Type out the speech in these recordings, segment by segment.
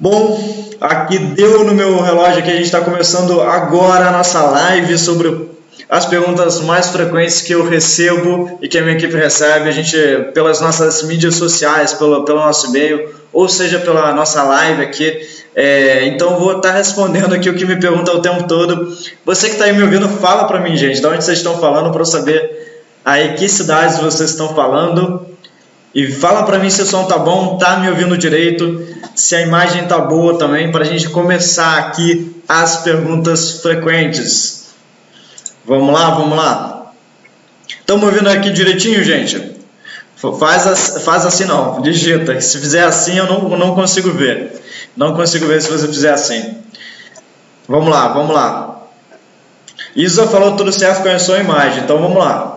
Bom, aqui deu no meu relógio que a gente está começando agora a nossa live sobre as perguntas mais frequentes que eu recebo e que a minha equipe recebe, a gente pelas nossas mídias sociais, pelo nosso e-mail, ou seja, pela nossa live aqui. Então vou estar respondendo aqui o que me pergunta o tempo todo. Você que está aí me ouvindo, fala para mim, gente, de onde vocês estão falando, para eu saber aí que cidades vocês estão falando. E fala para mim se o som tá bom, tá me ouvindo direito, se a imagem tá boa também, para a gente começar aqui as perguntas frequentes. Vamos lá. Estão me ouvindo aqui direitinho, gente? Faz assim não, digita. Se fizer assim eu não consigo ver. Não consigo ver se você fizer assim. Vamos lá. Isa falou tudo certo com a sua imagem, então vamos lá.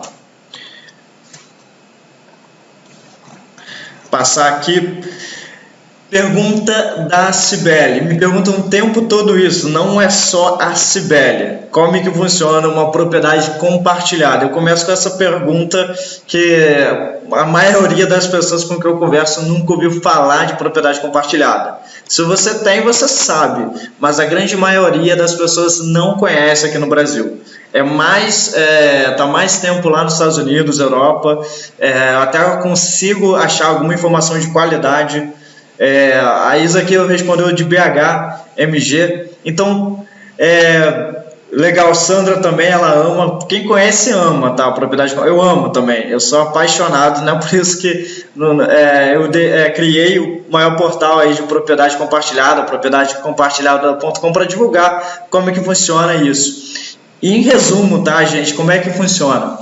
Passar aqui. Pergunta da Cibele. Me perguntam o tempo todo isso, não é só a Cibele. Como é que funciona uma propriedade compartilhada? Eu começo com essa pergunta que a maioria das pessoas com que eu converso nunca ouviu falar de propriedade compartilhada. Se você tem, você sabe, mas a grande maioria das pessoas não conhece aqui no Brasil. Tá mais tempo lá nos Estados Unidos, Europa, até eu consigo achar alguma informação de qualidade. A Isa aqui respondeu de BH, MG. Então, legal, Sandra também, ela ama. Quem conhece ama, tá? A propriedade, eu amo também. Eu sou apaixonado, né? Por isso que eu criei o maior portal aí de propriedade compartilhada, propriedadecompartilhada.com, para divulgar como é que funciona isso. E em resumo, tá, gente? Como é que funciona?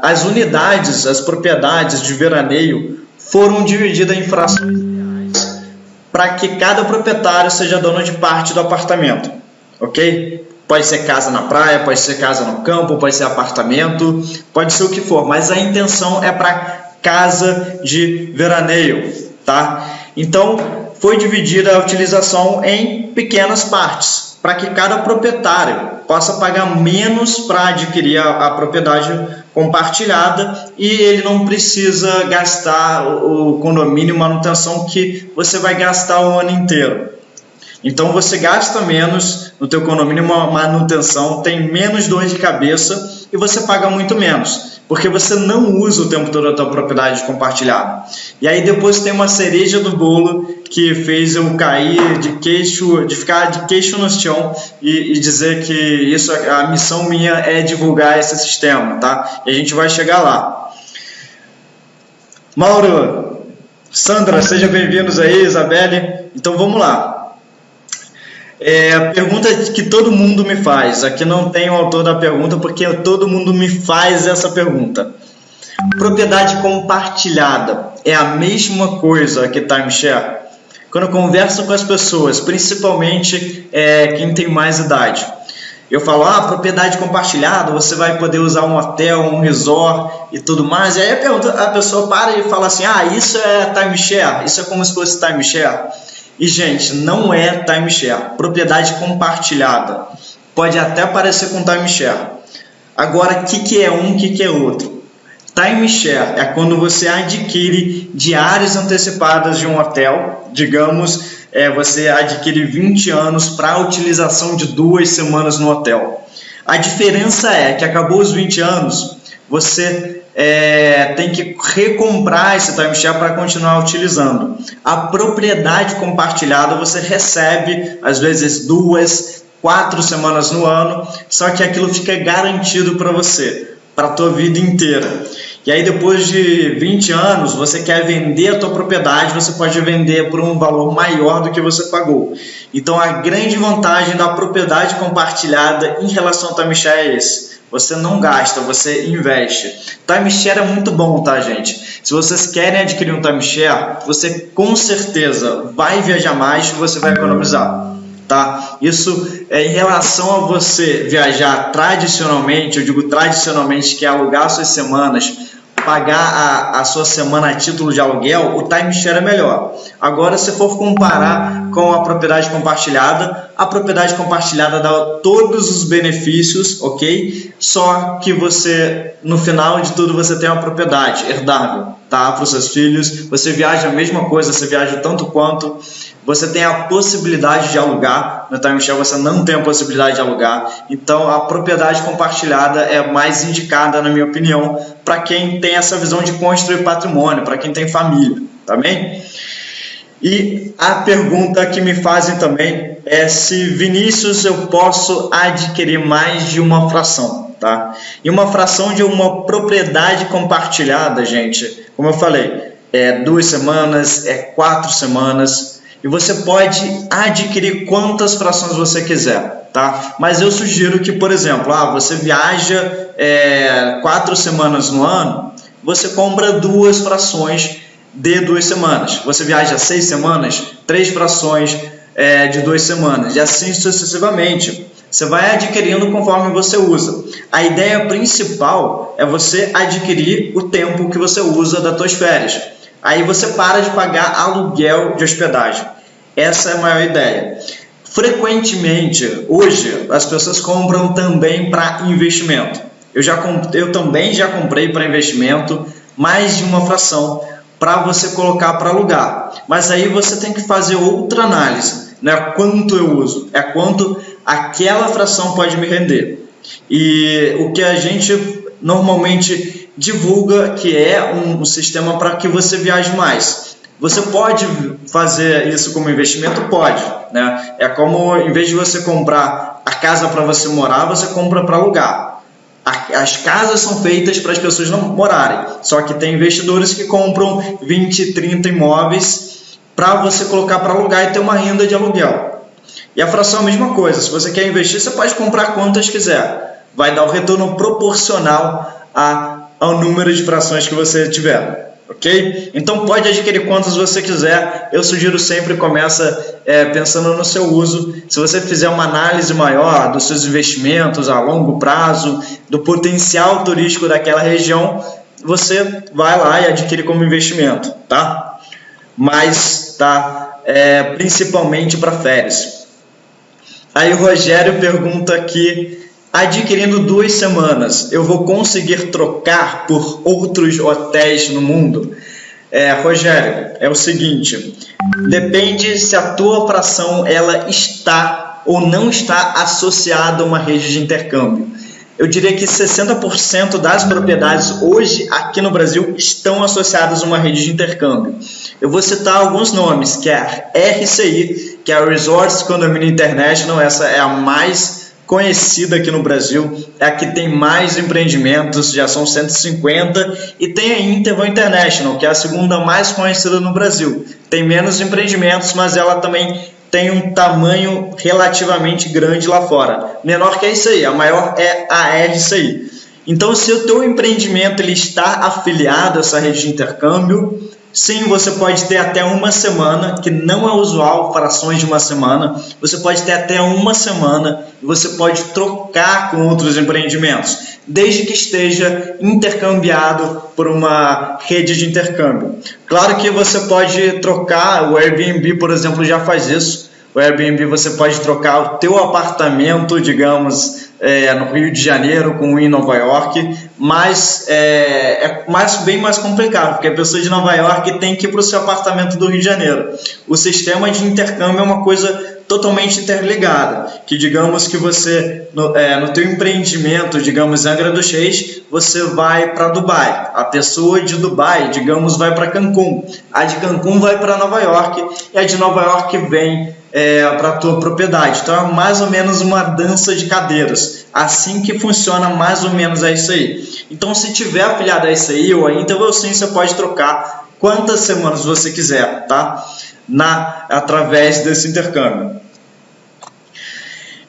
As unidades, as propriedades de veraneio foram divididas em frações reais para que cada proprietário seja dono de parte do apartamento, ok? Pode ser casa na praia, pode ser casa no campo, pode ser apartamento, pode ser o que for, mas a intenção é para casa de veraneio, tá? Então, foi dividida a utilização em pequenas partes, para que cada proprietário possa pagar menos para adquirir a propriedade compartilhada e ele não precisa gastar o condomínio manutenção que você vai gastar o ano inteiro. Então você gasta menos no teu condomínio manutenção, tem menos dor de cabeça e você paga muito menos, porque você não usa o tempo todo a tua propriedade compartilhada. E aí depois tem uma cereja do bolo que fez eu cair de ficar de queixo no chão e dizer que isso, a missão minha é divulgar esse sistema, tá? E a gente vai chegar lá. Mauro, Sandra, sejam bem-vindos aí, Isabelle. Então vamos lá. A pergunta que todo mundo me faz, aqui não tem o autor da pergunta porque todo mundo me faz essa pergunta. Propriedade compartilhada é a mesma coisa que timeshare? Quando eu converso com as pessoas, principalmente quem tem mais idade, eu falo, propriedade compartilhada, você vai poder usar um hotel, um resort e tudo mais. E aí a pessoa para e fala assim, isso é timeshare, isso é como se fosse timeshare. E, gente, não é timeshare. Propriedade compartilhada pode até parecer com timeshare. Agora, o que é um, o que é outro? Timeshare é quando você adquire diárias antecipadas de um hotel. Digamos, você adquire 20 anos para a utilização de 2 semanas no hotel. A diferença é que acabou os 20 anos, você tem que recomprar esse timeshare para continuar utilizando. A propriedade compartilhada você recebe às vezes 2, 4 semanas no ano, só que aquilo fica garantido para você, para a tua vida inteira. E aí depois de 20 anos você quer vender a tua propriedade, você pode vender por um valor maior do que você pagou. Então a grande vantagem da propriedade compartilhada em relação ao timeshare é esse. Você não gasta, você investe. Timeshare é muito bom, tá, gente? Se vocês querem adquirir um timeshare, você com certeza vai viajar mais e você vai economizar, tá? Isso em relação a você viajar tradicionalmente, eu digo tradicionalmente, que é alugar suas semanas, pagar a sua semana a título de aluguel, o timeshare é melhor. Agora, se for comparar com a propriedade compartilhada, a propriedade compartilhada dá todos os benefícios, ok? Só que você, no final de tudo, você tem uma propriedade herdável, tá? Para os seus filhos, você viaja a mesma coisa, você viaja tanto quanto, você tem a possibilidade de alugar. No timeshare você não tem a possibilidade de alugar. Então a propriedade compartilhada é mais indicada, na minha opinião, para quem tem essa visão de construir patrimônio, para quem tem família, tá bem? E a pergunta que me fazem também é se, Vinícius, eu posso adquirir mais de uma fração, tá? E uma fração de uma propriedade compartilhada, gente, como eu falei, é 2 semanas, é 4 semanas, e você pode adquirir quantas frações você quiser, tá? Mas eu sugiro que, por exemplo, você viaja 4 semanas no ano, você compra 2 frações de 2 semanas. Você viaja 6 semanas, 3 frações de 2 semanas, e assim sucessivamente. Você vai adquirindo conforme você usa. A ideia principal é você adquirir o tempo que você usa das suas férias. Aí você para de pagar aluguel de hospedagem. Essa é a maior ideia. Frequentemente, hoje, as pessoas compram também para investimento. Eu também já comprei para investimento mais de uma fração para você colocar para alugar. Mas aí você tem que fazer outra análise. Não é quanto eu uso, é quanto aquela fração pode me render. E o que a gente normalmente divulga que é um sistema para que você viaje mais. Você pode fazer isso como investimento? Pode, né? É como, em vez de você comprar a casa para você morar, você compra para alugar. As casas são feitas para as pessoas não morarem, só que tem investidores que compram 20, 30 imóveis para você colocar para alugar e ter uma renda de aluguel. E a fração é a mesma coisa. Se você quer investir, você pode comprar quantas quiser. Vai dar o retorno proporcional ao número de frações que você tiver. Ok? Então pode adquirir quantas você quiser. Eu sugiro sempre começa pensando no seu uso. Se você fizer uma análise maior dos seus investimentos a longo prazo, do potencial turístico daquela região, você vai lá e adquire como investimento, tá? Mas principalmente para férias. Aí o Rogério pergunta aqui: adquirindo 2 semanas, eu vou conseguir trocar por outros hotéis no mundo? Rogério, é o seguinte, depende se a tua fração ela está ou não está associada a uma rede de intercâmbio. Eu diria que 60% das propriedades hoje aqui no Brasil estão associadas a uma rede de intercâmbio. Eu vou citar alguns nomes, que é a RCI, que é a Resorts Condominium International. Essa é a mais conhecida aqui no Brasil, é a que tem mais empreendimentos, já são 150, e tem a Interval International, que é a segunda mais conhecida no Brasil. Tem menos empreendimentos, mas ela também tem um tamanho relativamente grande lá fora. Menor que a RCI, a maior é a RCI. Então, se o teu empreendimento ele está afiliado a essa rede de intercâmbio, sim, você pode ter até 1 semana, que não é usual, frações de 1 semana. Você pode ter até 1 semana e você pode trocar com outros empreendimentos, desde que esteja intercambiado por uma rede de intercâmbio. Claro que você pode trocar, o Airbnb, por exemplo, já faz isso. O Airbnb você pode trocar o teu apartamento, digamos, no Rio de Janeiro com um em Nova York, mas bem mais complicado, porque a pessoa de Nova York tem que ir para o seu apartamento do Rio de Janeiro. O sistema de intercâmbio é uma coisa totalmente interligada, que digamos que você, no teu empreendimento, digamos, Angra dos Reis, você vai para Dubai, a pessoa de Dubai, digamos, vai para Cancún, a de Cancún vai para Nova York, e a de Nova York vem para a tua propriedade. Então é mais ou menos uma dança de cadeiras, assim que funciona mais ou menos isso aí. Então, se tiver afiliado a isso aí ou a Interval, sim, você pode trocar quantas semanas você quiser, tá? Através desse intercâmbio.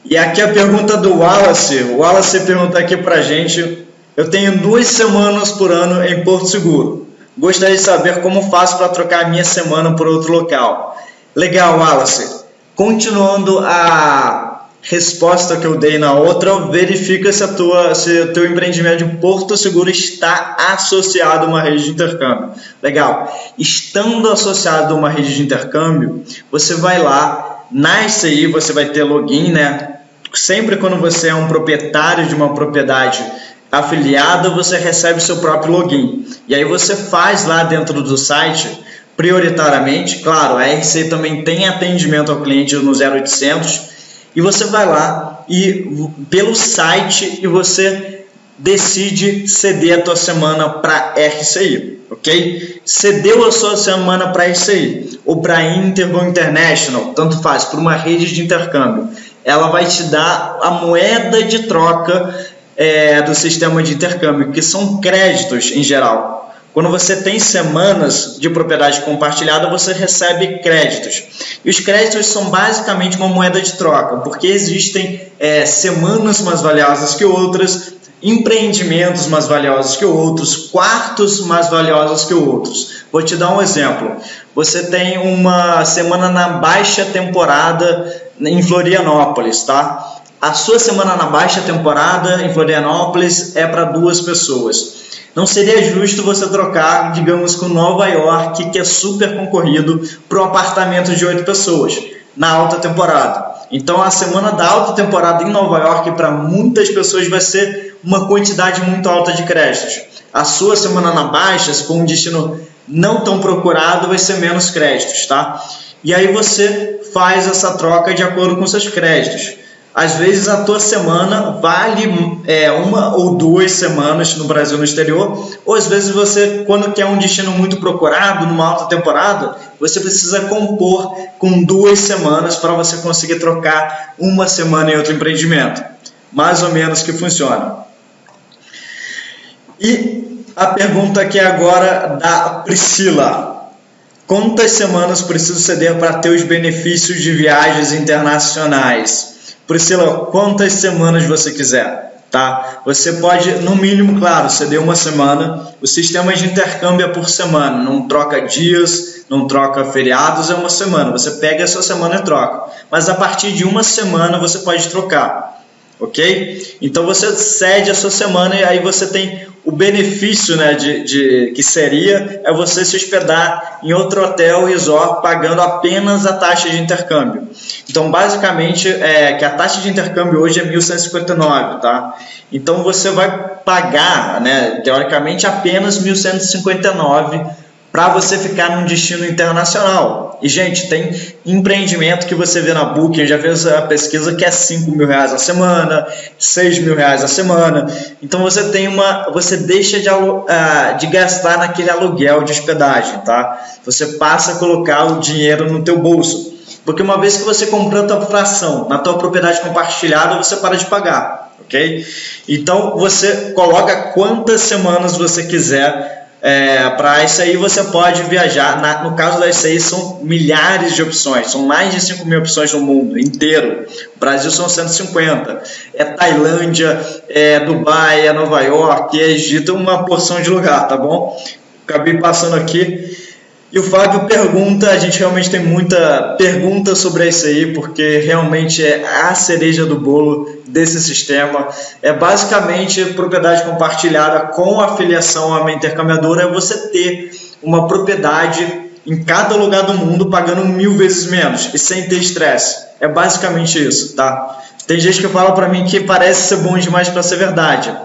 E aqui a pergunta do Wallace. O Wallace pergunta aqui pra gente: eu tenho 2 semanas por ano em Porto Seguro. Gostaria de saber como faço para trocar a minha semana por outro local. Legal, Wallace. Continuando a resposta que eu dei na outra, verifica se o teu empreendimento de Porto Seguro está associado a uma rede de intercâmbio. Legal. Estando associado a uma rede de intercâmbio, você vai lá, na SCI você vai ter login, né? Sempre quando você é um proprietário de uma propriedade afiliada, você recebe seu próprio login. E aí você faz lá dentro do site prioritariamente. Claro, a RCI também tem atendimento ao cliente no 0800, e você vai lá e pelo site e você decide ceder a tua semana para RCI, ok? Cedeu a sua semana para RCI ou para Inter ou International, tanto faz, por uma rede de intercâmbio. Ela vai te dar a moeda de troca do sistema de intercâmbio, que são créditos em geral. Quando você tem semanas de propriedade compartilhada, você recebe créditos. E os créditos são basicamente uma moeda de troca, porque existem semanas mais valiosas que outras, empreendimentos mais valiosos que outros, quartos mais valiosos que outros. Vou te dar um exemplo. Você tem uma semana na baixa temporada em Florianópolis, tá? A sua semana na baixa temporada em Florianópolis é para 2 pessoas. Não seria justo você trocar, digamos, com Nova York, que é super concorrido, para um apartamento de 8 pessoas, na alta temporada. Então, a semana da alta temporada em Nova York, para muitas pessoas, vai ser uma quantidade muito alta de créditos. A sua semana na baixa, se for um destino não tão procurado, vai ser menos créditos, tá? E aí você faz essa troca de acordo com seus créditos. Às vezes a tua semana vale 1 ou 2 semanas no Brasil, no exterior, ou às vezes você, quando quer um destino muito procurado, numa alta temporada, você precisa compor com 2 semanas para você conseguir trocar uma semana em outro empreendimento. Mais ou menos que funciona. E a pergunta aqui agora da Priscila. Quantas semanas preciso ceder para ter os benefícios de viagens internacionais? Priscila, quantas semanas você quiser, tá? Você pode, no mínimo, claro, ceder uma semana. O sistema de intercâmbio é por semana, não troca dias, não troca feriados, é uma semana. Você pega a sua semana e troca. Mas a partir de uma semana você pode trocar, ok? Então você cede a sua semana e aí você tem o benefício, né, que seria você se hospedar em outro hotel resort pagando apenas a taxa de intercâmbio. Então, basicamente, que a taxa de intercâmbio hoje é 1.159, tá? Então, você vai pagar, né, teoricamente, apenas 1.159 para você ficar num destino internacional. E, gente, tem empreendimento que você vê na Booking, já fez a pesquisa, que é R$5.000 a semana, R$6.000 a semana. Então, você deixa de gastar naquele aluguel de hospedagem, tá? Você passa a colocar o dinheiro no teu bolso. Porque uma vez que você comprou a tua fração na tua propriedade compartilhada, você para de pagar, ok? Então, você coloca quantas semanas você quiser. Para isso aí você pode viajar. No caso da SAI são milhares de opções, são mais de 5.000 opções no mundo inteiro. O Brasil são 150, Tailândia, Dubai, Nova York, Egito, uma porção de lugar, tá bom? Acabei passando aqui. E o Fábio pergunta, a gente realmente tem muita pergunta sobre isso aí, porque realmente é a cereja do bolo desse sistema. É basicamente propriedade compartilhada com afiliação a uma intercambiadora, é você ter uma propriedade em cada lugar do mundo pagando 1.000 vezes menos e sem ter estresse. É basicamente isso, tá? Tem gente que fala para mim que parece ser bom demais para ser verdade.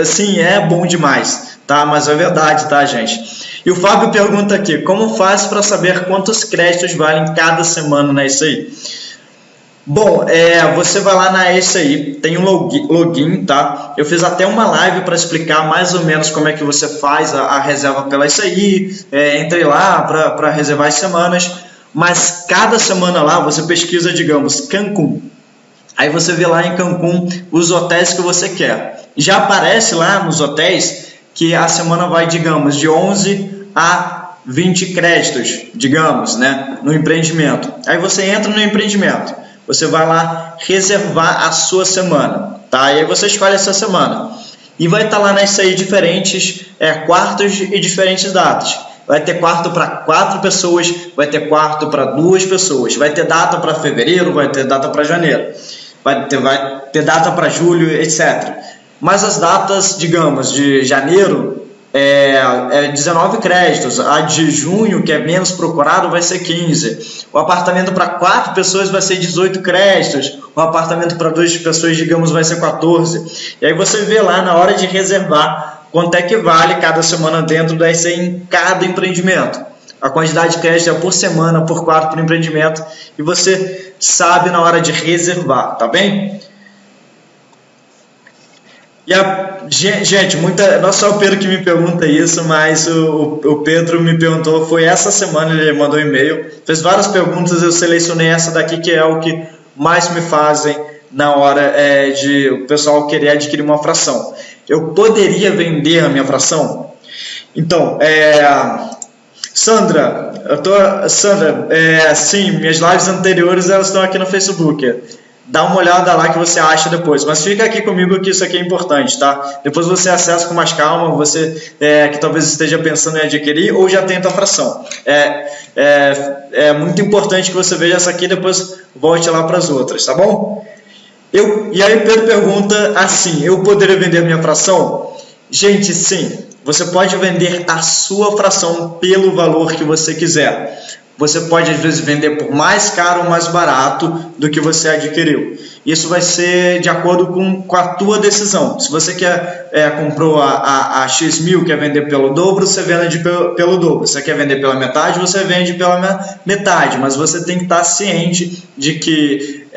Sim, é bom demais, tá? Mas é verdade, tá, gente? E o Fábio pergunta aqui, como faz para saber quantos créditos valem cada semana na SAI? Bom, você vai lá na SAI, tem um login, tá? Eu fiz até uma live para explicar mais ou menos como é que você faz a reserva pela SAI, entrei lá para reservar as semanas, mas cada semana lá você pesquisa, digamos, Cancún. Aí você vê lá em Cancún os hotéis que você quer. Já aparece lá nos hotéis que a semana vai, digamos, de 11 a 20 créditos, digamos, né, no empreendimento. Aí você entra no empreendimento, você vai lá reservar a sua semana, tá? E aí você escolhe a sua semana. E vai estar lá nessa aí diferentes quartos e diferentes datas. Vai ter quarto para 4 pessoas, vai ter quarto para 2 pessoas, vai ter data para fevereiro, vai ter data para janeiro, vai ter data para julho, etc. Mas as datas, digamos, de janeiro é 19 créditos, a de junho, que é menos procurado, vai ser 15. O apartamento para 4 pessoas vai ser 18 créditos, o apartamento para 2 pessoas, digamos, vai ser 14. E aí você vê lá na hora de reservar quanto é que vale cada semana dentro da SAI em cada empreendimento. A quantidade de crédito é por semana, por quarto, por empreendimento, e você sabe na hora de reservar, tá bem? Gente, não é só o Pedro que me pergunta isso, mas o Pedro me perguntou, foi essa semana, ele mandou um e-mail, fez várias perguntas, eu selecionei essa daqui, que é o que mais me fazem na hora de o pessoal querer adquirir uma fração. Eu poderia vender a minha fração? Então, Sandra, sim, minhas lives anteriores elas estão aqui no Facebook. Dá uma olhada lá que você acha depois, mas fica aqui comigo que isso aqui é importante, tá? Depois você acessa com mais calma, você que talvez esteja pensando em adquirir ou já tem a tua fração. É muito importante que você veja essa aqui e depois volte lá para as outras, tá bom? E aí Pedro pergunta assim, eu poderia vender a minha fração? Gente, sim, você pode vender a sua fração pelo valor que você quiser. Você pode, às vezes, vender por mais caro ou mais barato do que você adquiriu. Isso vai ser de acordo com a tua decisão. Se você comprou a X mil, quer vender pelo dobro, você vende pelo dobro. Se você quer vender pela metade, você vende pela metade. Mas você tem que estar ciente de que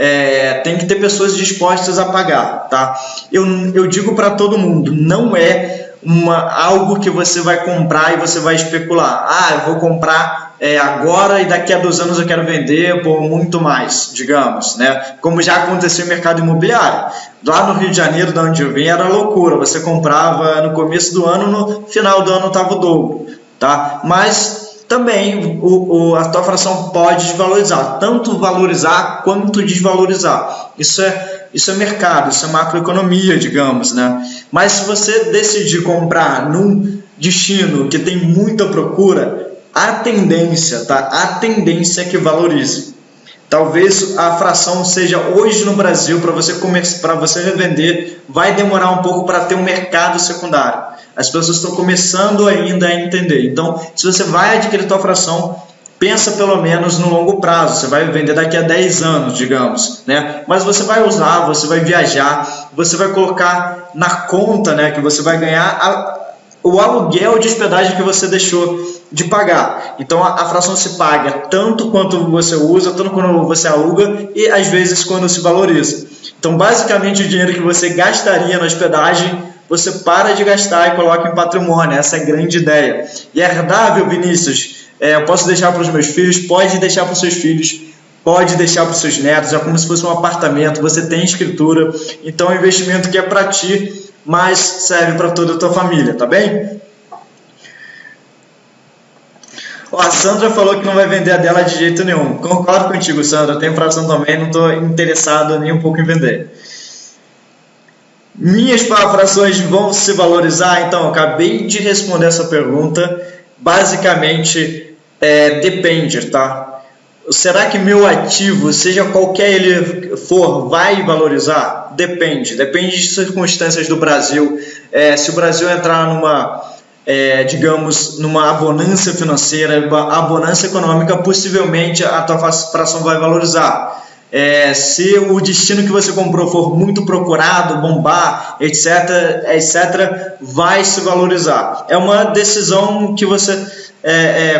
tem que ter pessoas dispostas a pagar. Tá? Eu digo para todo mundo, não é algo que você vai comprar e você vai especular. Eu vou comprar agora e daqui a 2 anos eu quero vender por muito mais, digamos, né? Como já aconteceu no mercado imobiliário. Lá no Rio de Janeiro, de onde eu vim, era loucura. Você comprava no começo do ano, no final do ano estava o dobro, tá? Mas também a tua fração pode desvalorizar, tanto valorizar quanto desvalorizar. Isso é mercado, isso é macroeconomia, digamos, né? Mas se você decidir comprar num destino que tem muita procura, a tendência é que valorize. Talvez a fração seja hoje no Brasil, para você revender, vai demorar um pouco para ter um mercado secundário. As pessoas estão começando ainda a entender. Então, se você vai adquirir sua fração, pensa pelo menos no longo prazo. Você vai vender daqui a 10 anos, digamos, né? Mas você vai usar, você vai viajar, você vai colocar na conta, né, que você vai ganhar o aluguel de hospedagem que você deixou de pagar. Então a fração se paga tanto quanto você usa, tanto quando você aluga e às vezes quando se valoriza. Então basicamente o dinheiro que você gastaria na hospedagem, você para de gastar e coloca em patrimônio. Essa é a grande ideia. E é herdável, Vinícius? Eu posso deixar para os meus filhos? Pode deixar para os seus filhos, pode deixar para os seus netos, é como se fosse um apartamento, você tem escritura, então é um investimento que é para ti, mas serve para toda a tua família, tá bem? A Sandra falou que não vai vender a dela de jeito nenhum. Concordo contigo, Sandra, eu tenho fração também, não estou interessado nem um pouco em vender. Minhas frações vão se valorizar? Então, eu acabei de responder essa pergunta. Basicamente, depende, tá? Será que meu ativo, seja qualquer ele for, vai valorizar? Depende de circunstâncias do Brasil. Se o Brasil entrar digamos, numa abonância financeira, abonância econômica, possivelmente a tua fração vai valorizar. Se o destino que você comprou for muito procurado, bombar, etc., vai se valorizar. É uma decisão que você,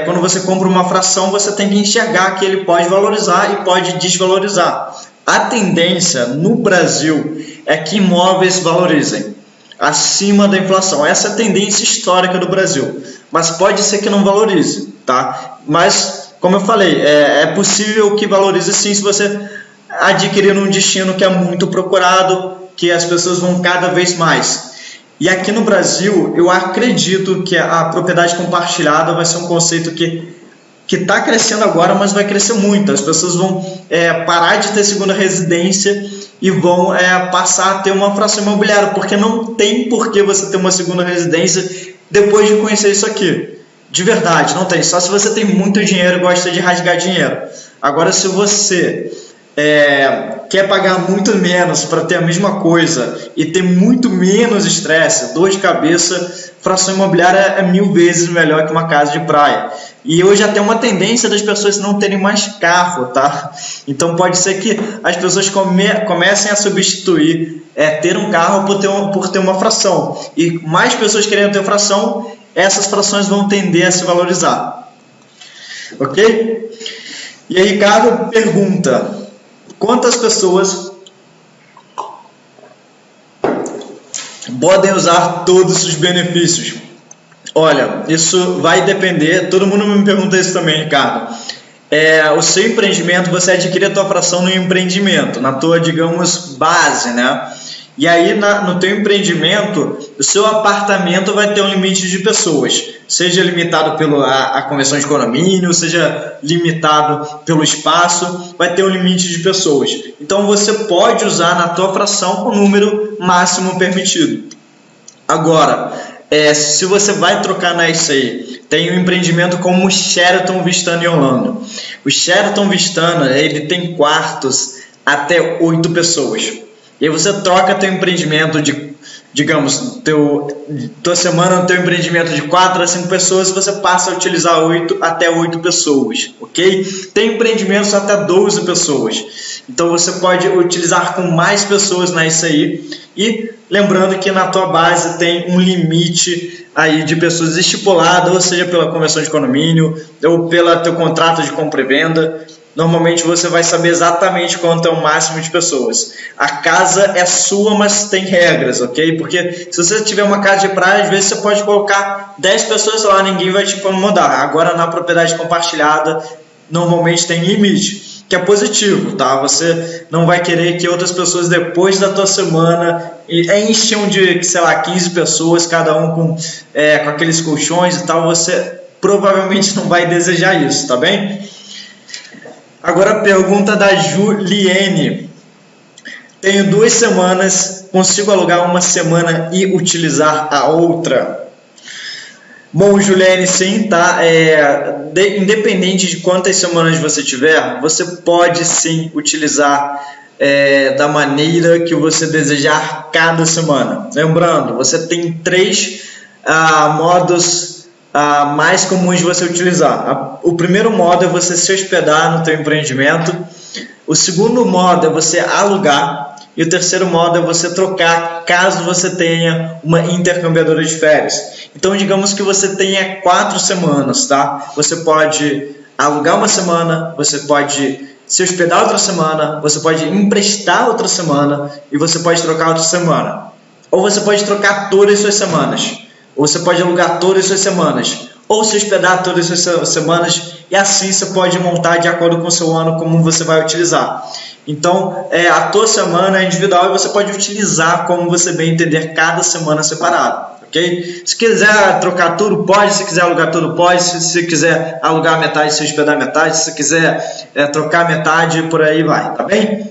quando você compra uma fração, você tem que enxergar que ele pode valorizar e pode desvalorizar. A tendência no Brasil é que imóveis valorizem acima da inflação. Essa é a tendência histórica do Brasil, mas pode ser que não valorize, tá? Mas, como eu falei, é possível que valorize sim se você adquirir um destino que é muito procurado, que as pessoas vão cada vez mais. E aqui no Brasil, eu acredito que a propriedade compartilhada vai ser um conceito que está crescendo agora, mas vai crescer muito. As pessoas vão parar de ter segunda residência e vão passar a ter uma fração imobiliária, porque não tem por que você ter uma segunda residência depois de conhecer isso aqui. De verdade, não tem. Só se você tem muito dinheiro e gosta de rasgar dinheiro. Agora, se você quer pagar muito menos para ter a mesma coisa e ter muito menos estresse, dor de cabeça, fração imobiliária é 1000 vezes melhor que uma casa de praia. E hoje até uma tendência das pessoas não terem mais carro, tá? Então pode ser que as pessoas comecem a substituir ter um carro por ter uma fração. E mais pessoas querendo ter fração, essas frações vão tender a se valorizar. Ok? E aí Ricardo pergunta, quantas pessoas podem usar todos os benefícios? Olha, isso vai depender, todo mundo me pergunta isso também, Ricardo. O seu empreendimento, você adquire a tua fração no empreendimento, na tua, digamos, base, né? E aí, no teu empreendimento, o seu apartamento vai ter um limite de pessoas, seja limitado pela conversão de condomínio, seja limitado pelo espaço, vai ter um limite de pessoas. Então, você pode usar na tua fração o número máximo permitido. Agora, se você vai trocar na SAI, tem um empreendimento como o Sheraton Vistana em Orlando. O Sheraton Vistana, ele tem quartos até 8 pessoas. E aí você troca teu empreendimento de, digamos, tua semana no teu empreendimento de 4 a 5 pessoas, você passa a utilizar até 8 pessoas, ok? Tem empreendimentos até 12 pessoas. Então você pode utilizar com mais pessoas na SAI. E lembrando que na tua base tem um limite aí de pessoas estipulado, ou seja, pela conversão de condomínio, ou pelo teu contrato de compra e venda. Normalmente você vai saber exatamente quanto é o máximo de pessoas. A casa é sua, mas tem regras, ok? Porque se você tiver uma casa de praia, às vezes você pode colocar 10 pessoas lá, ninguém vai te incomodar. Agora na propriedade compartilhada, normalmente tem limite, que é positivo, tá? Você não vai querer que outras pessoas depois da tua semana encham de, sei lá, 15 pessoas, cada um com aqueles colchões e tal. Você provavelmente não vai desejar isso, tá bem? Agora a pergunta da Juliene. Tenho 2 semanas, consigo alugar uma semana e utilizar a outra? Bom, Juliene, sim, tá? Independente de quantas semanas você tiver, você pode sim utilizar da maneira que você desejar cada semana. Lembrando, você tem 3 modos mais comuns de você utilizar. O primeiro modo é você se hospedar no teu empreendimento. O segundo modo é você alugar. E o terceiro modo é você trocar, caso você tenha uma intercambiadora de férias. Então, digamos que você tenha 4 semanas, tá? Você pode alugar uma semana, você pode se hospedar outra semana, você pode emprestar outra semana e você pode trocar outra semana. Ou você pode trocar todas as suas semanas. Ou você pode alugar todas as suas semanas, ou se hospedar todas as suas semanas, e assim você pode montar de acordo com o seu ano como você vai utilizar. Então, a tua semana é individual e você pode utilizar como você bem entender cada semana separado, ok? Se quiser trocar tudo, pode. Se quiser alugar tudo, pode. Se quiser alugar metade, se hospedar metade. Se quiser trocar metade, por aí vai, tá bem?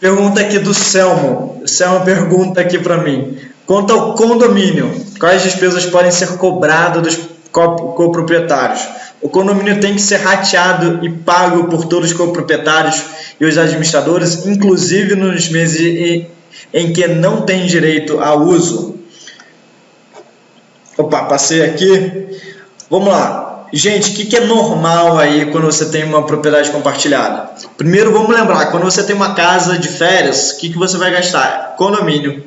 Pergunta aqui do Selmo. O Selmo pergunta aqui para mim. Quanto ao condomínio, quais despesas podem ser cobradas dos coproprietários? O condomínio tem que ser rateado e pago por todos os coproprietários e os administradores, inclusive nos meses em que não tem direito ao uso. Opa, passei aqui. Vamos lá. Gente, o que é normal aí quando você tem uma propriedade compartilhada? Primeiro, vamos lembrar, quando você tem uma casa de férias, o que você vai gastar? Condomínio,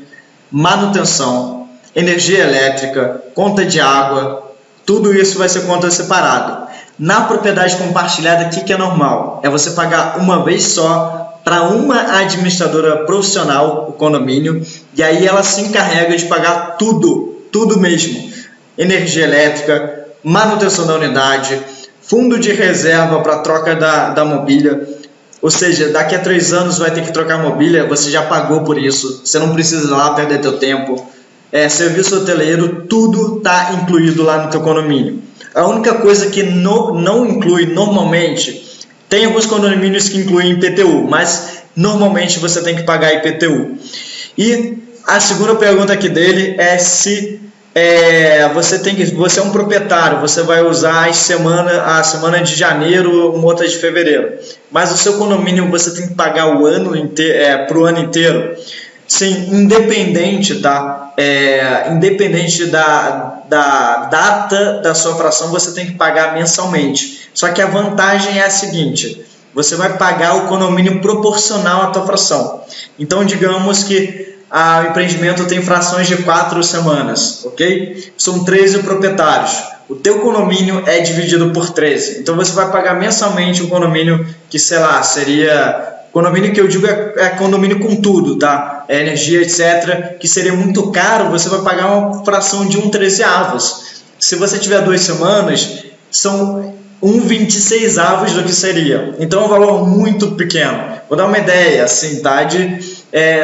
manutenção, energia elétrica, conta de água, tudo isso vai ser conta separada. Na propriedade compartilhada, o que é normal? É você pagar uma vez só para uma administradora profissional, o condomínio, e aí ela se encarrega de pagar tudo mesmo. Energia elétrica, manutenção da unidade, fundo de reserva para troca da mobília. Ou seja, daqui a 3 anos vai ter que trocar mobília, você já pagou por isso, você não precisa ir lá perder teu tempo. Serviço hoteleiro, tudo está incluído lá no teu condomínio. A única coisa que não inclui normalmente, tem alguns condomínios que incluem IPTU, mas normalmente você tem que pagar IPTU. E a segunda pergunta aqui dele é se você é um proprietário, você vai usar a semana de janeiro, uma outra de fevereiro, mas o seu condomínio você tem que pagar o ano inteiro, para o ano inteiro. Sim, independente da data da sua fração, você tem que pagar mensalmente. Só que a vantagem é a seguinte: você vai pagar o condomínio proporcional à tua fração. Então, digamos que o empreendimento tem frações de 4 semanas, ok? São 13 proprietários. o teu condomínio é dividido por 13. Então você vai pagar mensalmente um condomínio que, sei lá, seria... Condomínio que eu digo é condomínio com tudo, tá? É energia, etc. Que seria muito caro, você vai pagar uma fração de 1/13. Se você tiver 2 semanas, são 1/26 do que seria. Então é um valor muito pequeno. Vou dar uma ideia, assim, tá? De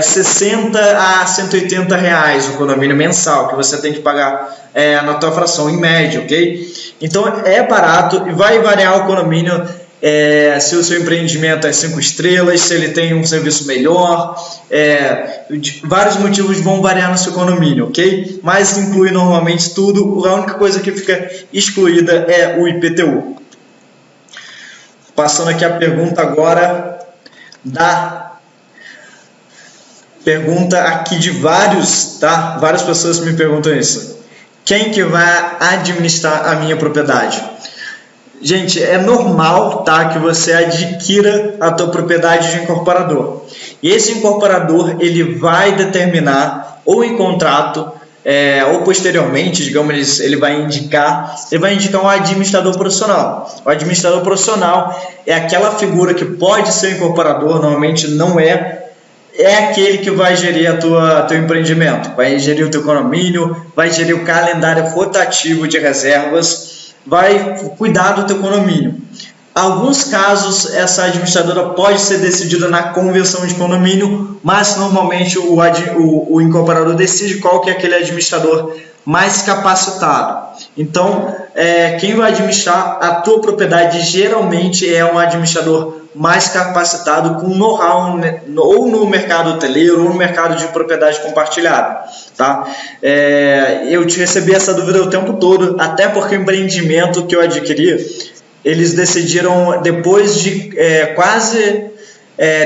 60 a 180 reais o condomínio mensal que você tem que pagar na tua fração, em média, ok? Então é barato e vai variar o condomínio. Se o seu empreendimento é 5 estrelas, se ele tem um serviço melhor, vários motivos vão variar no seu condomínio, ok? Mas inclui normalmente tudo, a única coisa que fica excluída é o IPTU. Passando aqui a pergunta agora pergunta aqui de vários, tá? Várias pessoas me perguntam isso. Quem que vai administrar a minha propriedade? Gente, é normal, tá, que você adquira a tua propriedade de incorporador. E esse incorporador, ele vai determinar, ou em contrato, ou posteriormente, digamos, ele vai indicar um administrador profissional. O administrador profissional é aquela figura que pode ser incorporador, normalmente não é aquele que vai gerir teu empreendimento, vai gerir o teu condomínio, vai gerir o calendário rotativo de reservas, vai cuidar do teu condomínio. Alguns casos, essa administradora pode ser decidida na convenção de condomínio, mas normalmente o incorporador decide qual que é aquele administrador mais capacitado. Então, quem vai administrar a tua propriedade geralmente é um administrador mais capacitado, com know-how, ou no mercado hoteleiro ou no mercado de propriedade compartilhada, tá? Eu te recebi essa dúvida o tempo todo, até porque o empreendimento que eu adquiri, eles decidiram depois de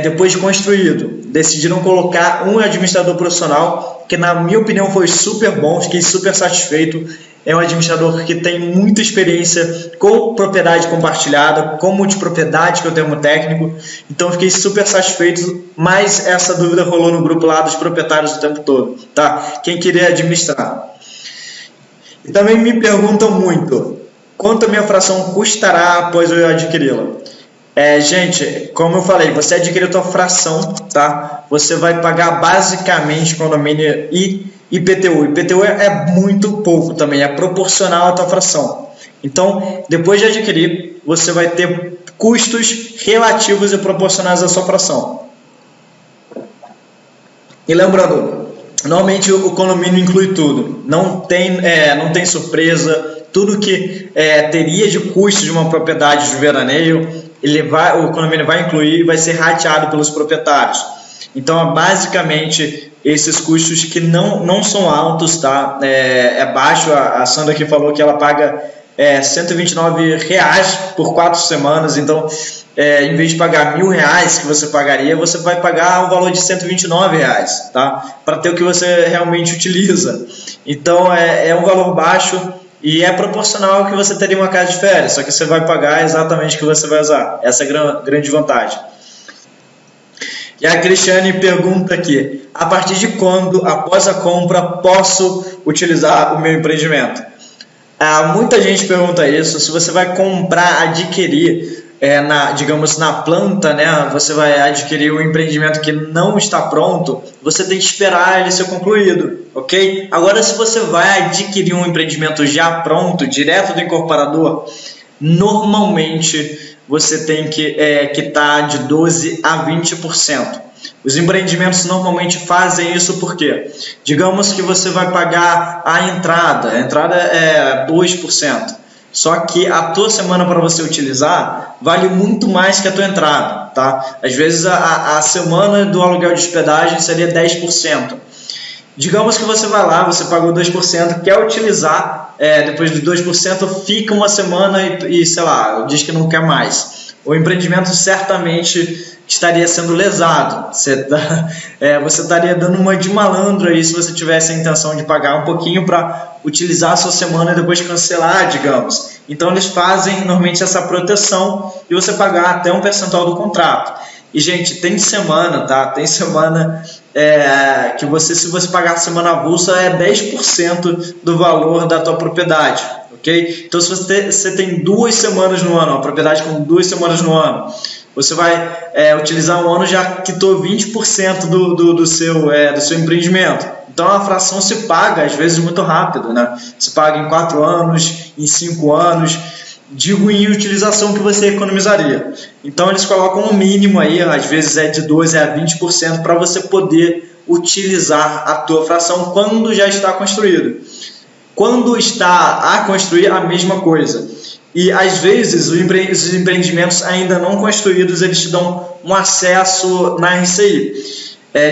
depois de construído, decidiram colocar um administrador profissional que, na minha opinião, foi super bom, fiquei super satisfeito. É um administrador que tem muita experiência com propriedade compartilhada, com multipropriedade, que é o termo técnico. Então, fiquei super satisfeito, mas essa dúvida rolou no grupo lá dos proprietários o tempo todo, tá? Quem queria administrar. E também me perguntam muito, quanto a minha fração custará após eu adquiri-la? Gente, como eu falei, você adquire a tua fração, tá? Você vai pagar basicamente condomínio e IPTU. IPTU é muito pouco também, é proporcional à tua fração. Então, depois de adquirir, você vai ter custos relativos e proporcionais à sua fração. E lembrando, normalmente o condomínio inclui tudo, não tem surpresa, tudo que teria de custo de uma propriedade de veraneio, o condomínio vai incluir e vai ser rateado pelos proprietários. Então, basicamente, esses custos que não são altos, tá? É baixo. A Sandra aqui falou que ela paga R$129 por 4 semanas. Então, em vez de pagar R$1.000 que você pagaria, você vai pagar o valor de R$129, tá? Para ter o que você realmente utiliza. Então, é um valor baixo e é proporcional ao que você teria uma casa de férias, só que você vai pagar exatamente o que você vai usar. Essa é a grande vantagem. E a Cristiane pergunta aqui, a partir de quando, após a compra, posso utilizar o meu empreendimento? Muita gente pergunta isso. Se você vai adquirir, digamos, na planta, né, você vai adquirir um empreendimento que não está pronto, você tem que esperar ele ser concluído, ok? Agora, se você vai adquirir um empreendimento já pronto, direto do incorporador, normalmente você tem que quitar de 12% a 20%. Os empreendimentos normalmente fazem isso porque, digamos que você vai pagar a entrada é 2%. Só que a tua semana para você utilizar vale muito mais que a tua entrada, tá? Às vezes a semana do aluguel de hospedagem seria 10%. Digamos que você vai lá, você pagou 2%, quer utilizar, depois de 2%, fica uma semana e sei lá, diz que não quer mais. O empreendimento certamente estaria sendo lesado. Você estaria dando uma de malandro aí se você tivesse a intenção de pagar um pouquinho para utilizar a sua semana e depois cancelar, digamos. Então eles fazem normalmente essa proteção e você pagar até um percentual do contrato. E gente, tem semana, tá? Tem semana que você, se você pagar a semana avulsa, é 10% do valor da tua propriedade, ok? Então, se você tem 2 semanas no ano, uma propriedade com 2 semanas no ano, você vai utilizar um ano, já quitou 20% do seu empreendimento. Então, a fração se paga, às vezes, muito rápido, né? Se paga em 4 anos, em 5 anos, digo em utilização que você economizaria. Então, eles colocam um mínimo aí, às vezes é de 12% a 20%, para você poder utilizar a tua fração quando já está construído. Quando está a construir, a mesma coisa. E às vezes os empreendimentos ainda não construídos, eles te dão um acesso na RCI.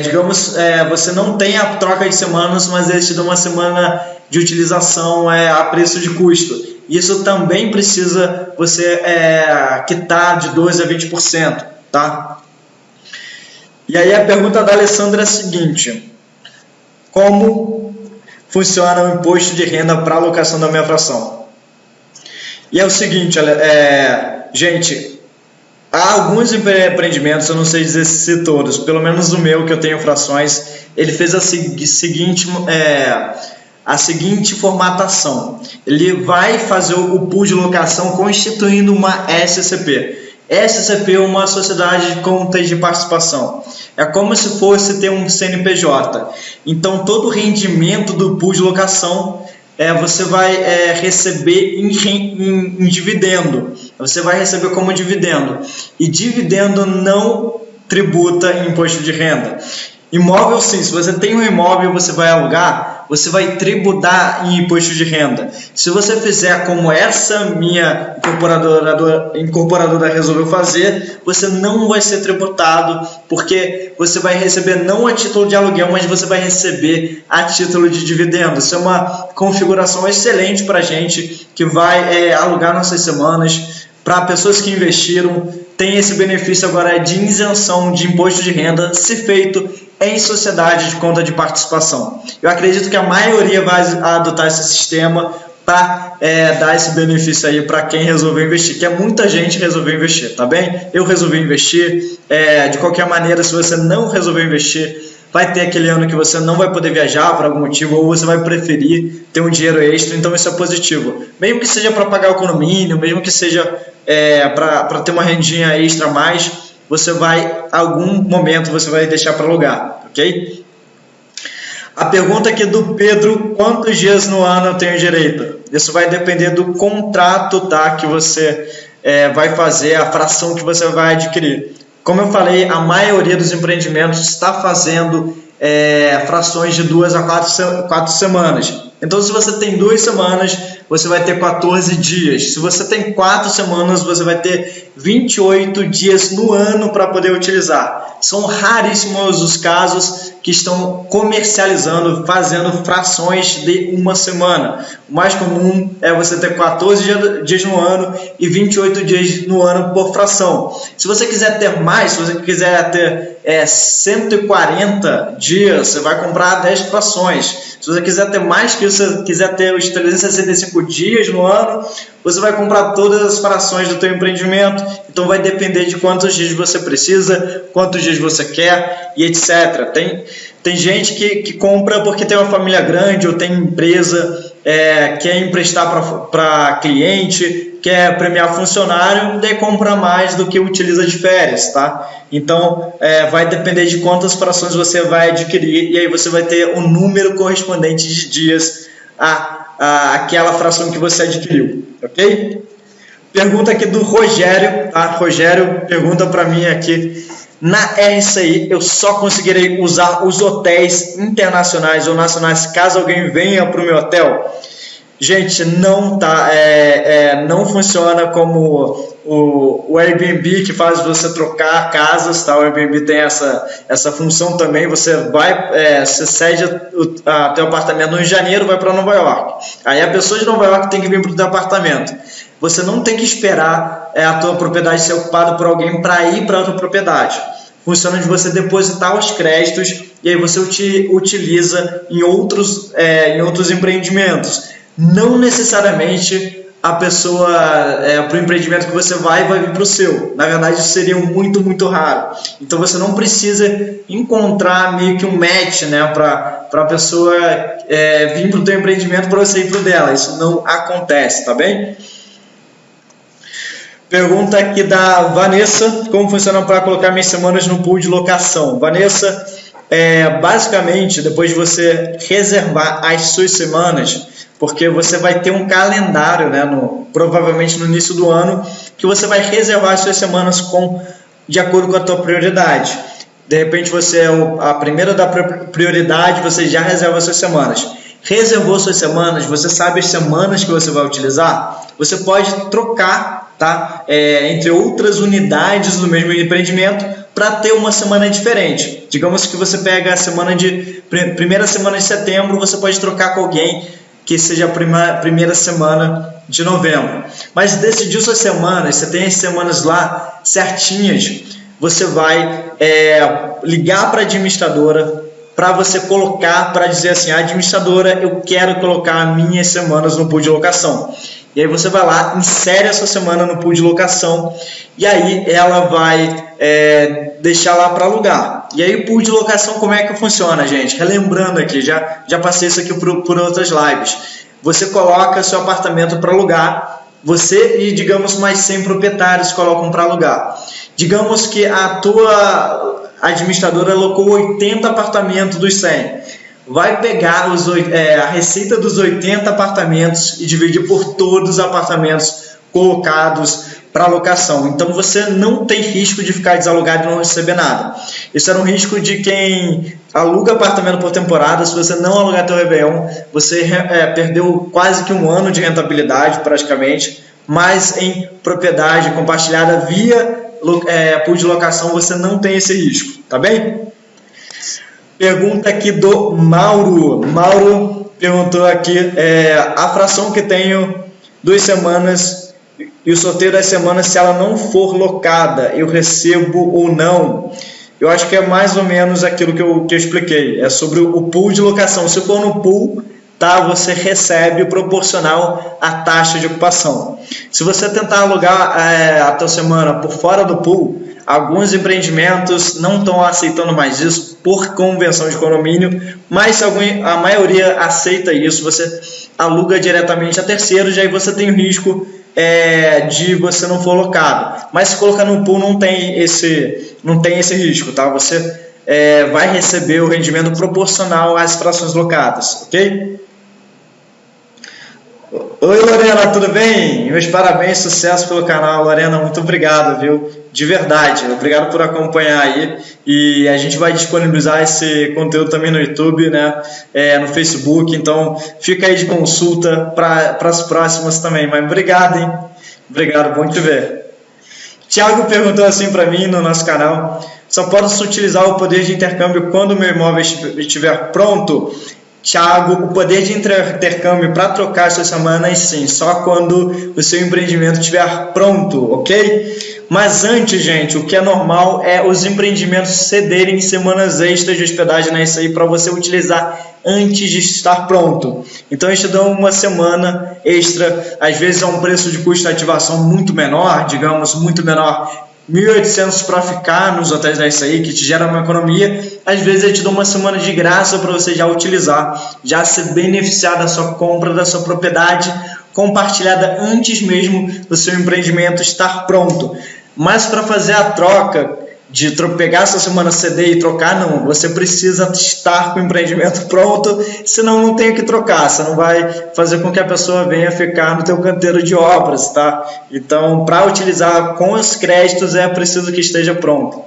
Digamos, você não tem a troca de semanas, mas eles te dão uma semana de utilização a preço de custo. Isso também precisa você quitar de 12% a 20%. Tá? E aí a pergunta da Alessandra é a seguinte: como funciona o imposto de renda para alocação da minha fração? E é o seguinte, gente, há alguns empreendimentos, eu não sei dizer se todos, pelo menos o meu, que eu tenho frações, ele fez a seguinte formatação. Ele vai fazer o pool de locação constituindo uma SCP. SCP é uma sociedade de contas de participação. É como se fosse ter um CNPJ. Então, todo o rendimento do pool de locação você vai receber em dividendo. Você vai receber como dividendo. E dividendo não tributa em imposto de renda. Imóvel, sim. Se você tem um imóvel e você vai alugar, você vai tributar em imposto de renda. Se você fizer como essa minha incorporadora resolveu fazer, você não vai ser tributado, porque você vai receber não a título de aluguel, mas você vai receber a título de dividendo. Isso é uma configuração excelente para a gente que vai alugar nossas semanas. Para pessoas que investiram, tem esse benefício agora de isenção de imposto de renda, se feito em sociedade de conta de participação. Eu acredito que a maioria vai adotar esse sistema para dar esse benefício aí para quem resolveu investir, que é muita gente resolveu investir, tá bem? Eu resolvi investir, de qualquer maneira, se você não resolveu investir, vai ter aquele ano que você não vai poder viajar por algum motivo, ou você vai preferir ter um dinheiro extra, então isso é positivo. Mesmo que seja para pagar o condomínio, mesmo que seja para ter uma rendinha extra a mais, você vai, algum momento, você vai deixar para alugar, ok? A pergunta aqui do Pedro: quantos dias no ano eu tenho direito? Isso vai depender do contrato, tá, que você vai fazer, a fração que você vai adquirir. Como eu falei, a maioria dos empreendimentos está fazendo frações de 2 a 4 semanas. Então, se você tem 2 semanas, você vai ter 14 dias. Se você tem 4 semanas, você vai ter 28 dias no ano para poder utilizar. São raríssimos os casos que estão comercializando, fazendo frações de 1 semana. O mais comum é você ter 14 dias no ano e 28 dias no ano por fração. Se você quiser ter mais, se você quiser ter 140 dias, você vai comprar 10 frações. Se você quiser ter mais que isso, você quiser ter os 365 dias no ano, você vai comprar todas as frações do teu empreendimento. Então vai depender de quantos dias você precisa, quantos dias você quer e etc. Tem gente que compra porque tem uma família grande ou tem empresa, quer emprestar para cliente, quer premiar funcionário, daí compra mais do que utiliza de férias, tá? Então, vai depender de quantas frações você vai adquirir e aí você vai ter um número correspondente de dias àquela fração que você adquiriu, ok? Pergunta aqui do Rogério, tá? Rogério pergunta para mim aqui: na RCI eu só conseguirei usar os hotéis internacionais ou nacionais caso alguém venha para o meu hotel? Gente, não tá, não funciona como o Airbnb, que faz você trocar casas, tá? O Airbnb tem essa função também. Você você cede o teu apartamento no Rio de Janeiro, vai para Nova York. Aí a pessoa de Nova York tem que vir para o teu apartamento. Você não tem que esperar a tua propriedade ser ocupada por alguém para ir para outra propriedade. Funciona de você depositar os créditos e aí você utiliza em outros empreendimentos. Não necessariamente a pessoa para o empreendimento que você vai vir para o seu. Na verdade, isso seria muito, muito raro. Então, você não precisa encontrar meio que um match, né, para a pessoa vir para o teu empreendimento para você ir para o dela. Isso não acontece, tá bem? Pergunta aqui da Vanessa: como funciona para colocar minhas semanas no pool de locação? Vanessa, basicamente, depois de você reservar as suas semanas, porque você vai ter um calendário, né, provavelmente no início do ano, que você vai reservar as suas semanas de acordo com a tua prioridade. De repente você é a primeira da prioridade, você já reserva as suas semanas. Reservou suas semanas, você sabe as semanas que você vai utilizar, você pode trocar, tá, entre outras unidades do mesmo empreendimento para ter uma semana diferente. Digamos que você pega a primeira semana de setembro, você pode trocar com alguém que seja a primeira semana de novembro. Mas decidiu suas semanas, você tem as semanas lá certinhas, você vai ligar para a administradora para você colocar, para dizer assim: administradora, eu quero colocar minhas semanas no pool de locação. E aí você vai lá, insere a sua semana no pool de locação, e aí ela vai deixar lá para alugar. E aí o pool de locação, como é que funciona, gente? Relembrando aqui, já passei isso aqui por outras lives. Você coloca seu apartamento para alugar, você e, digamos, mais 100 proprietários colocam para alugar. Digamos que a tua administradora alocou 80 apartamentos dos 100. Vai pegar a receita dos 80 apartamentos e dividir por todos os apartamentos colocados para locação. Então você não tem risco de ficar desalugado e não receber nada. Isso era um risco de quem aluga apartamento por temporada. Se você não alugar teu Réveillon, você perdeu quase que um ano de rentabilidade praticamente, mas em propriedade compartilhada via pool de locação você não tem esse risco, tá bem? Pergunta aqui do Mauro. Mauro perguntou aqui: a fração que tenho 2 semanas e o sorteio das semanas, se ela não for locada, eu recebo ou não? Eu acho que é mais ou menos aquilo que eu expliquei. É sobre o pool de locação. Se for no pool, tá, você recebe proporcional à taxa de ocupação. Se você tentar alugar a tua semana por fora do pool, alguns empreendimentos não estão aceitando mais isso por convenção de condomínio, mas a maioria aceita isso. Você aluga diretamente a terceiros, e aí você tem o risco de você não for locado. Mas se colocar no pool não tem esse risco, tá? Você vai receber o rendimento proporcional às frações locadas, ok? Oi, Lorena, tudo bem? Meus parabéns, sucesso pelo canal, Lorena, muito obrigado, viu? De verdade, obrigado por acompanhar aí, e a gente vai disponibilizar esse conteúdo também no YouTube, né? No Facebook, então fica aí de consulta para as próximas também, mas obrigado, hein? Obrigado, bom te ver. Tiago perguntou assim para mim no nosso canal: só posso utilizar o poder de intercâmbio quando o meu imóvel estiver pronto? Tiago, o poder de intercâmbio para trocar suas semanas, sim, só quando o seu empreendimento estiver pronto, ok? Mas antes, gente, o que é normal é os empreendimentos cederem semanas extras de hospedagem nessa aí para você utilizar antes de estar pronto. Então eles te dão uma semana extra, às vezes é um preço de custo de ativação muito menor, digamos, muito menor, 1.800 para ficar nos hotéis da SAI, que te gera uma economia. Às vezes ele te dá uma semana de graça para você já utilizar, já se beneficiar da sua compra, da sua propriedade compartilhada antes mesmo do seu empreendimento estar pronto. Mas para fazer a troca, de pegar essa semana CD e trocar, não, você precisa estar com o empreendimento pronto, senão não tem o que trocar, você não vai fazer com que a pessoa venha ficar no teu canteiro de obras, tá? Então, para utilizar com os créditos é preciso que esteja pronto.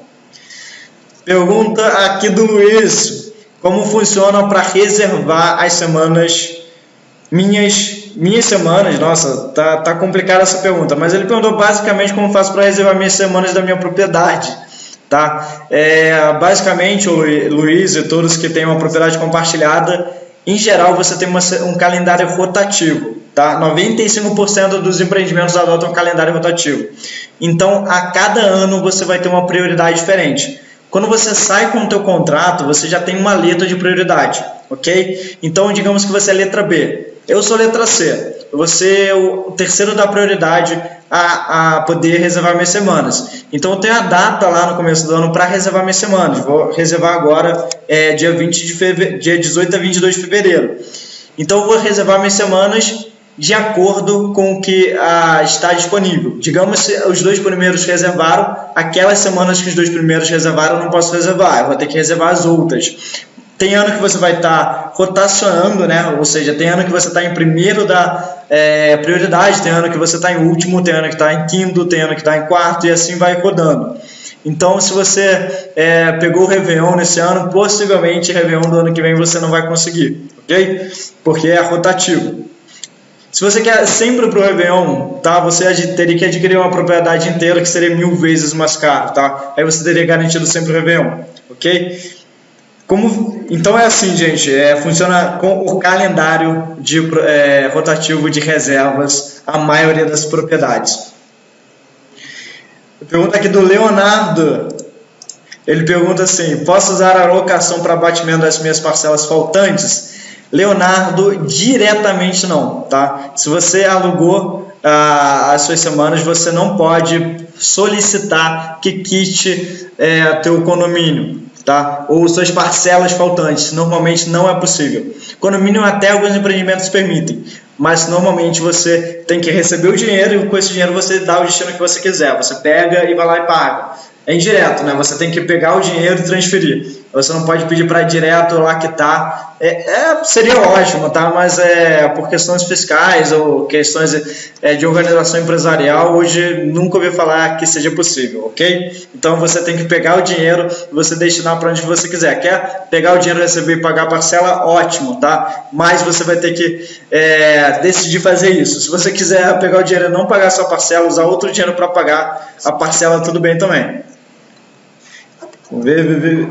Pergunta aqui do Luiz: como funciona para reservar as semanas, minhas semanas? Nossa, tá complicada essa pergunta, mas ele perguntou basicamente como faço para reservar minhas semanas da minha propriedade. Tá? Basicamente, o Luiz e todos que têm uma propriedade compartilhada, em geral você tem um calendário rotativo, tá? 95% dos empreendimentos adotam um calendário rotativo. Então, a cada ano você vai ter uma prioridade diferente. Quando você sai com o teu contrato, você já tem uma letra de prioridade, ok? Então, digamos que você é letra B, eu sou letra C. eu vou ser o terceiro da prioridade a poder reservar minhas semanas. Então eu tenho a data lá no começo do ano para reservar minhas semanas. Vou reservar agora dia 18 a 22 de fevereiro. Então eu vou reservar minhas semanas de acordo com o que está disponível. Digamos que os 2 primeiros reservaram, aquelas semanas que os 2 primeiros reservaram eu não posso reservar, eu vou ter que reservar as outras. Tem ano que você vai estar rotacionando, né? Ou seja, tem ano que você está em primeiro da prioridade, tem ano que você está em último, tem ano que está em quinto, tem ano que está em quarto e assim vai rodando. Então, se você pegou o Réveillon nesse ano, possivelmente o Réveillon do ano que vem você não vai conseguir, ok? Porque é rotativo. Se você quer sempre para o Réveillon, tá? Você teria que adquirir uma propriedade inteira que seria 1000 vezes mais caro, tá? Aí você teria garantido sempre o Réveillon, ok? Então é assim, gente, funciona com o calendário rotativo de reservas a maioria das propriedades. Pergunta aqui do Leonardo. Ele pergunta assim: posso usar a alocação para abatimento das minhas parcelas faltantes? Leonardo, diretamente não, tá? Se você alugou as suas semanas, você não pode solicitar que quite teu condomínio, tá? Ou suas parcelas faltantes, normalmente não é possível. Condomínio até alguns empreendimentos permitem, mas normalmente você tem que receber o dinheiro e com esse dinheiro você dá o destino que você quiser, você pega e vai lá e paga. É indireto, né? Você tem que pegar o dinheiro e transferir. Você não pode pedir para direto lá quitar. Seria ótimo, tá? Mas por questões fiscais ou questões de organização empresarial, hoje nunca ouvi falar que seja possível, ok? Então você tem que pegar o dinheiro e você destinar para onde você quiser. Quer pegar o dinheiro, receber e pagar a parcela? Ótimo, tá? Mas você vai ter que decidir fazer isso. Se você quiser pegar o dinheiro e não pagar a sua parcela, usar outro dinheiro para pagar a parcela, tudo bem também. Vamos ver.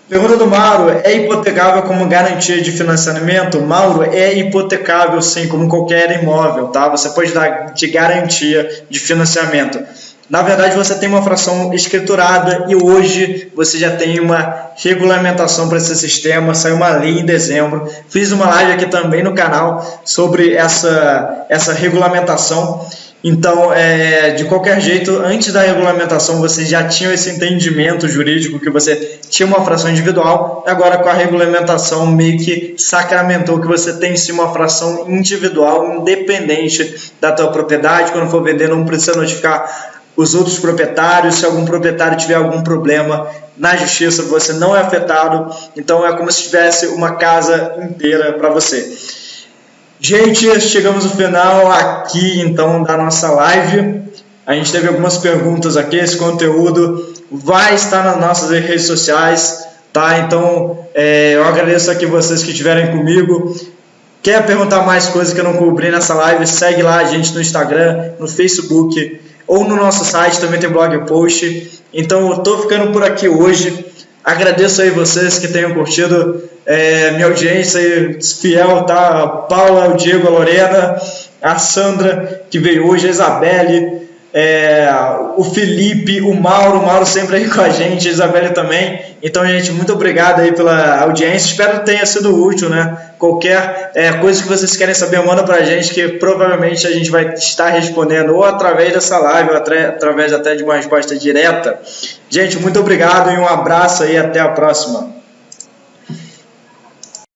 Pergunta do Mauro: é hipotecável como garantia de financiamento? Mauro, é hipotecável sim, como qualquer imóvel, tá? Você pode dar de garantia de financiamento. Na verdade, você tem uma fração escriturada e hoje você já tem uma regulamentação para esse sistema. Saiu uma lei em dezembro. Fiz uma live aqui também no canal sobre essa regulamentação. Então, de qualquer jeito, antes da regulamentação, você já tinha esse entendimento jurídico que você tinha uma fração individual. Agora, com a regulamentação, meio que sacramentou que você tem sim uma fração individual, independente da tua propriedade. Quando for vender, não precisa notificar os outros proprietários. Se algum proprietário tiver algum problema na justiça, você não é afetado. Então, é como se tivesse uma casa inteira para você. Gente, chegamos no final aqui então da nossa live. A gente teve algumas perguntas aqui. Esse conteúdo vai estar nas nossas redes sociais, tá? Então eu agradeço aqui vocês que estiverem comigo. Quer perguntar mais coisas que eu não cobri nessa live? Segue lá a gente no Instagram, no Facebook ou no nosso site, também tem blog post. Então eu tô ficando por aqui hoje. Agradeço aí vocês que tenham curtido minha audiência fiel, tá? A Paula, o Diego, a Lorena, a Sandra, que veio hoje, a Isabelle, o Felipe, o Mauro sempre aí com a gente, a Isabelle também. Então, gente, muito obrigado aí pela audiência. Espero que tenha sido útil, né? Qualquer coisa que vocês querem saber, manda pra gente, que provavelmente a gente vai estar respondendo ou através dessa live ou através até de uma resposta direta. Gente, muito obrigado e um abraço aí, até a próxima.